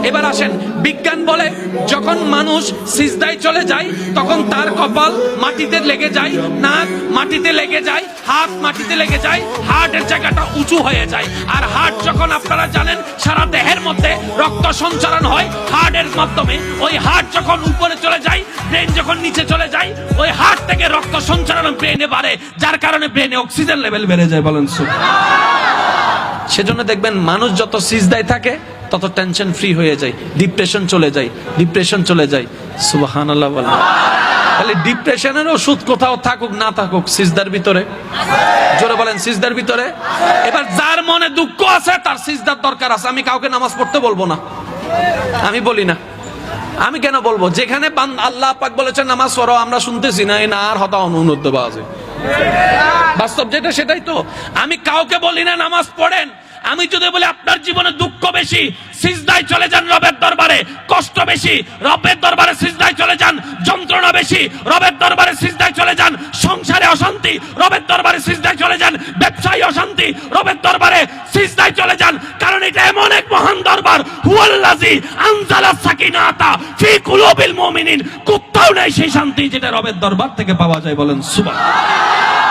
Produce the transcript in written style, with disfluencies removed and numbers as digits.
এবার আসেন, বিজ্ঞান বলে যখন মানুষ সিজদায় চলে যায় তখন তার কপাল মাটিতে লেগে যায়, নাক মাটিতে লেগে যায়, হাত মাটিতে লেগে যায়, হার্টের জায়গাটা উঁচু হয়ে যায়। আর হার্ট যখন আপনারা জানেন সারা দেহের মধ্যে রক্ত সঞ্চালন হয় হার্টের মাধ্যমে, ওই হার্ট যখন উপরে চলে যায়, ব্রেন যখন নিচে চলে যায়, ওই হার্ট থেকে রক্ত সঞ্চালন ব্রেনে বাড়ে, যার কারণে ব্রেনে অক্সিজেন লেভেল বেড়ে যায়। বলেন সেজন্য দেখবেন মানুষ যত সিজদায় থাকে তত টেনশন ফ্রি হয়ে যায়, ডিপ্রেশন চলে যায়। সুবহানাল্লাহ বলেন। তাহলে ডিপ্রেশনের ওষুধ কোথাও থাকুক না থাকুক সিজদার ভিতরে, জোরে বলেন সিজদার ভিতরে। এবার যার মনে দুঃখ আছে তার সিজদার দরকার আছে। আমি কাউকে নামাজ পড়তে বলবো না, আমি বলি না। আমি কেন বলবো? যেখানে আল্লাহ পাক বলেছেন নামাজ পড়ো, আমরা শুনতেছি না, এই না আর হতা অনুন্নত বাজে বাস্তব যেটা সেটাই তো। আমি কাউকে বলি না নামাজ পড়েন। আমি যদি বলি আপনার জীবনে দুঃখ বেশি, সিজদায় চলে যান রবের দরবারে। কষ্ট বেশি, রবের দরবারে সিজদায় চলে যান। যন্ত্রণা বেশি, রবের দরবারে সিজদায় চলে যান। সংসারে অশান্তি, রবের দরবারে সিজদায় চলে যান। ব্যবসায়ী অশান্তি, রবের দরবারে সিজদায় চলে যান। কারণ এটা এমন এক মহান দরবার, হুয়াল্লাযী আনজালাস সাকিনাতা ফি কুলুবিল মুমিনিন। কোথাও নাই সেই শান্তি যেটা রবের দরবার থেকে পাওয়া যায়। বলেন সুবহানাল্লাহ।